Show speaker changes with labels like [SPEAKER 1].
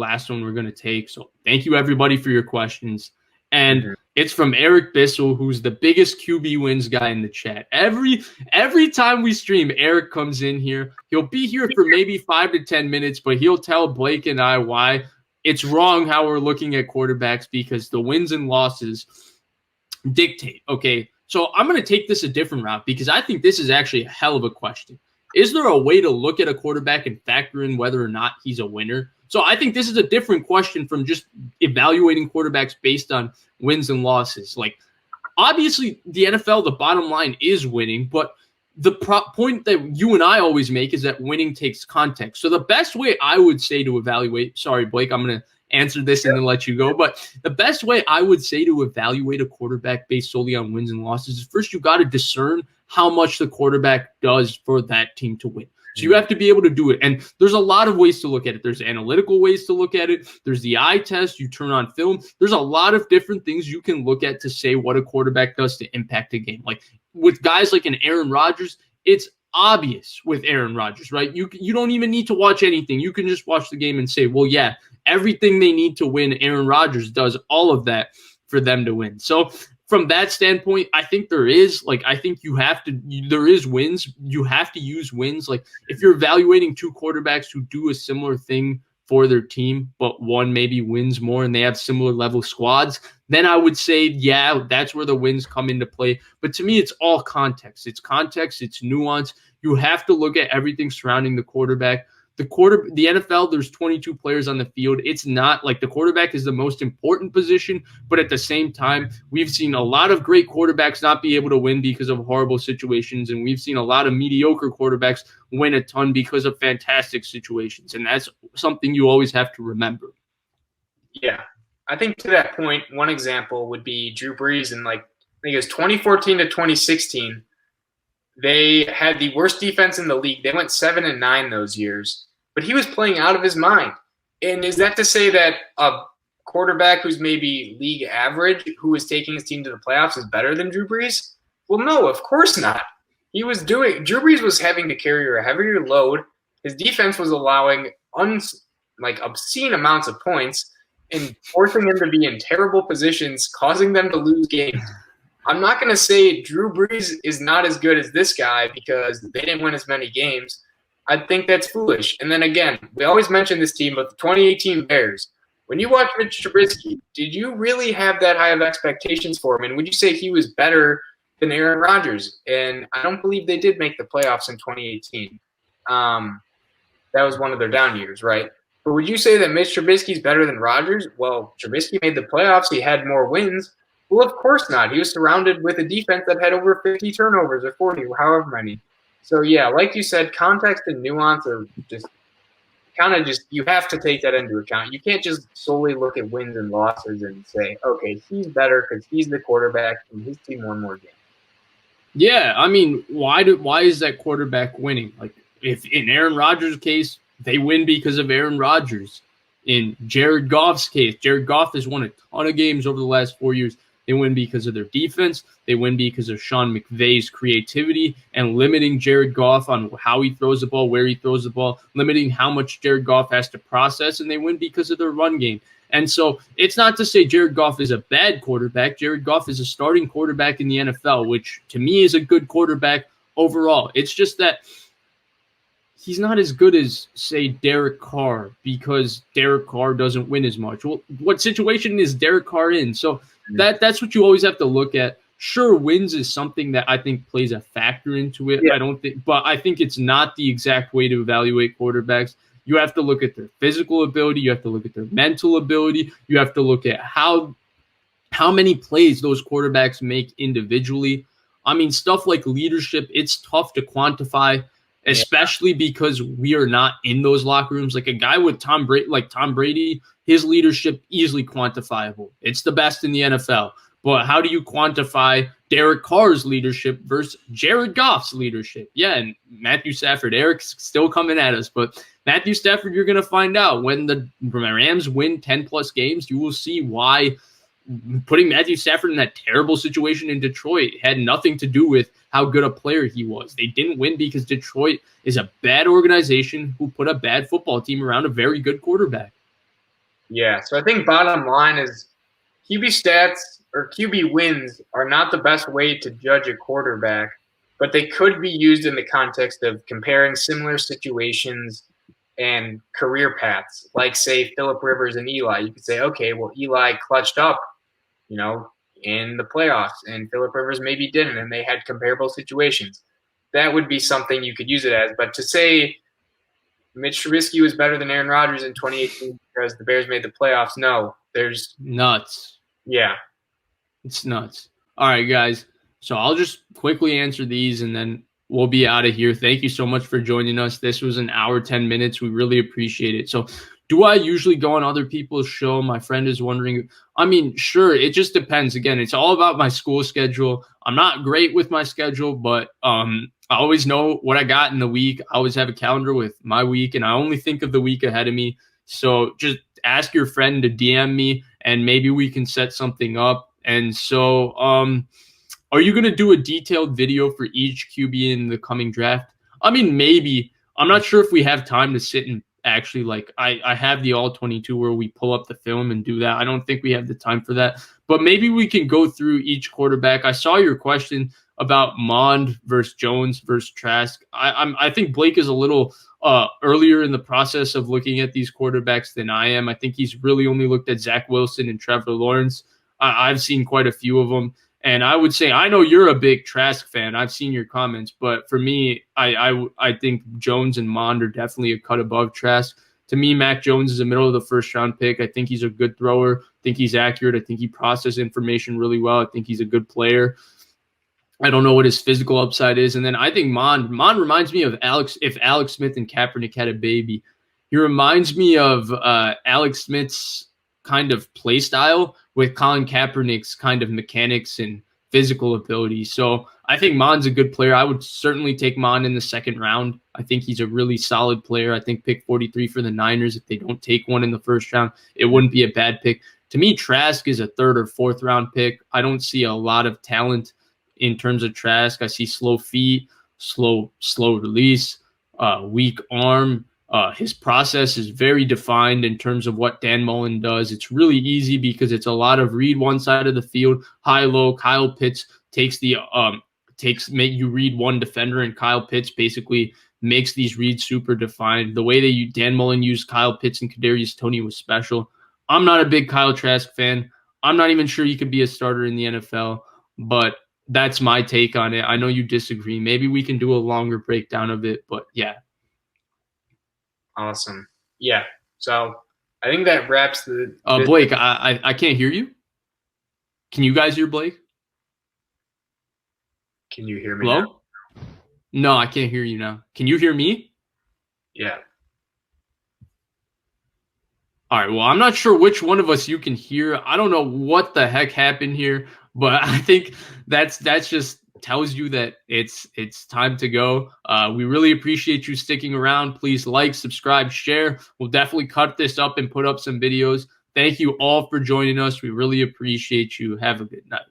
[SPEAKER 1] last one we're going to take. So thank you, everybody, for your questions. And it's from Eric Bissell, who's the biggest QB wins guy in the chat. Every time we stream, Eric comes in here. He'll be here for maybe 5 to 10 minutes, but he'll tell Blake and I why it's wrong how we're looking at quarterbacks, because the wins and losses dictate. Okay, so I'm going to take this a different route, because I think this is actually a hell of a question. Is there a way to look at a quarterback and factor in whether or not he's a winner? So I think this is a different question from just evaluating quarterbacks based on wins and losses. Like, obviously, the NFL, the bottom line is winning, but the point that you and I always make is that winning takes context. So the best way I would say to evaluate – sorry, Blake, I'm going to answer this and then let you go. But the best way I would say to evaluate a quarterback based solely on wins and losses is first you got to discern how much the quarterback does for that team to win. So you have to be able to do it. And there's a lot of ways to look at it. There's analytical ways to look at it. There's the eye test. You turn on film. There's a lot of different things you can look at to say what a quarterback does to impact a game. Like with guys like an Aaron Rodgers, it's obvious with Aaron Rodgers, right? You don't even need to watch anything. You can just watch the game and say, well, yeah, everything they need to win, Aaron Rodgers does all of that for them to win. So from that standpoint, I think there is wins. You have to use wins. Like if you're evaluating two quarterbacks who do a similar thing for their team, but one maybe wins more and they have similar level squads, then I would say, yeah, that's where the wins come into play. But to me, it's all context. It's context. It's nuance. You have to look at everything surrounding the quarterback. The NFL, there's 22 players on the field. It's not like the quarterback is the most important position, but at the same time, we've seen a lot of great quarterbacks not be able to win because of horrible situations, and we've seen a lot of mediocre quarterbacks win a ton because of fantastic situations, and that's something you always have to remember.
[SPEAKER 2] Yeah, I think to that point, one example would be Drew Brees in I think it was 2014 to 2016. They had the worst defense in the league. They went 7-9 those years. But he was playing out of his mind. And is that to say that a quarterback who's maybe league average, who is taking his team to the playoffs, is better than Drew Brees? Well, no, of course not. Drew Brees was having to carry a heavier load. His defense was allowing obscene amounts of points and forcing them to be in terrible positions, causing them to lose games. I'm not going to say Drew Brees is not as good as this guy because they didn't win as many games. I think that's foolish. And then again, we always mention this team, but the 2018 Bears, when you watch Mitch Trubisky, did you really have that high of expectations for him? And would you say he was better than Aaron Rodgers? And I don't believe they did make the playoffs in 2018. That was one of their down years, right? But would you say that Mitch Trubisky is better than Rodgers? Well, Trubisky made the playoffs. He had more wins. Well, of course not. He was surrounded with a defense that had over 50 turnovers or 40 or however many. So, yeah, like you said, context and nuance are just you have to take that into account. You can't just solely look at wins and losses and say, okay, he's better because he's the quarterback and his team won more games.
[SPEAKER 1] Yeah, I mean, why is that quarterback winning? Like, if in Aaron Rodgers' case, they win because of Aaron Rodgers. In Jared Goff's case, Jared Goff has won a ton of games over the last 4 years. They win because of their defense. They win because of Sean McVay's creativity and limiting Jared Goff on how he throws the ball, where he throws the ball, limiting how much Jared Goff has to process, and they win because of their run game. And so it's not to say Jared Goff is a bad quarterback. Jared Goff is a starting quarterback in the NFL, which to me is a good quarterback overall. It's just that he's not as good as, say, Derek Carr because Derek Carr doesn't win as much. Well, what situation is Derek Carr in? So that's what you always have to look at. Sure, wins is something that I think plays a factor into it. Yeah. But I think it's not the exact way to evaluate quarterbacks. You have to look at their physical ability. You have to look at their mental ability. You have to look at how many plays those quarterbacks make individually. I mean, stuff like leadership, it's tough to quantify, especially because we are not in those locker rooms. Like a guy with Tom Brady, his leadership easily quantifiable. It's the best in the NFL. But how do you quantify Derek Carr's leadership versus Jared Goff's leadership? Yeah, and Matthew Stafford, Eric's still coming at us, but Matthew Stafford, you're going to find out when the Rams win 10-plus games, you will see why putting Matthew Stafford in that terrible situation in Detroit had nothing to do with how good a player he was. They didn't win because Detroit is a bad organization who put a bad football team around a very good quarterback.
[SPEAKER 2] Yeah, so I think bottom line is QB stats or QB wins are not the best way to judge a quarterback, but they could be used in the context of comparing similar situations and career paths. Like, say, Phillip Rivers and Eli. You could say, okay, well, Eli clutched up, you know, in the playoffs, and Phillip Rivers maybe didn't, and they had comparable situations. That would be something you could use it as. But to say Mitch Trubisky was better than Aaron Rodgers in 2018 because the Bears made the playoffs, no, there's
[SPEAKER 1] Nuts.
[SPEAKER 2] yeah.
[SPEAKER 1] It's nuts. All right, guys. So I'll just quickly answer these and then we'll be out of here. Thank you so much for joining us. This was an hour, 10 minutes. We really appreciate it. So do I usually go on other people's show? My friend is wondering. I mean, sure. It just depends. Again, it's all about my school schedule. I'm not great with my schedule, but I always know what I got in the week. I always have a calendar with my week, and I only think of the week ahead of me. So just ask your friend to DM me, and maybe we can set something up. And so, are you going to do a detailed video for each QB in the coming draft? I mean, maybe. I'm not sure if we have time to sit and actually, like, I have the all 22 where we pull up the film and do that. I don't think we have the time for that. But maybe we can go through each quarterback. I saw your question about Mond versus Jones versus Trask. I think Blake is a little earlier in the process of looking at these quarterbacks than I am. I think he's really only looked at Zach Wilson and Trevor Lawrence. I've seen quite a few of them. And I would say, I know you're a big Trask fan. I've seen your comments. But for me, I think Jones and Mond are definitely a cut above Trask. To me, Mac Jones is a middle of the first round pick. I think he's a good thrower. I think he's accurate. I think he processes information really well. I think he's a good player. I don't know what his physical upside is. And then I think Mond reminds me of Alex, if Alex Smith and Kaepernick had a baby. He reminds me of Alex Smith's kind of play style with Colin Kaepernick's kind of mechanics and physical ability. So I think Mond's a good player. I would certainly take Mond in the second round. I think he's a really solid player. I think pick 43 for the Niners. If they don't take one in the first round, it wouldn't be a bad pick. To me, Trask is a third or fourth round pick. I don't see a lot of talent in terms of Trask. I see slow feet, slow release, weak arm. His process is very defined in terms of what Dan Mullen does. It's really easy because it's a lot of read one side of the field, high-low. Kyle Pitts make you read one defender, and Kyle Pitts basically makes these reads super defined. The way that Dan Mullen used Kyle Pitts and Kadarius Toney was special. I'm not a big Kyle Trask fan. I'm not even sure he could be a starter in the NFL, but that's my take on it. I know you disagree. Maybe we can do a longer breakdown of it, but yeah.
[SPEAKER 2] Awesome. Yeah. So I think that wraps the
[SPEAKER 1] Blake, I can't hear you. Can you guys hear Blake?
[SPEAKER 2] Can you hear me?
[SPEAKER 1] Hello?
[SPEAKER 2] Now?
[SPEAKER 1] No, I can't hear you now. Can you hear me?
[SPEAKER 2] Yeah.
[SPEAKER 1] All right. Well, I'm not sure which one of us you can hear. I don't know what the heck happened here, but I think that's just tells you that it's time to go. We really appreciate you sticking around. Please like, subscribe, share. We'll definitely cut this up and put up some videos. Thank you all for joining us. We really appreciate you. Have a good night.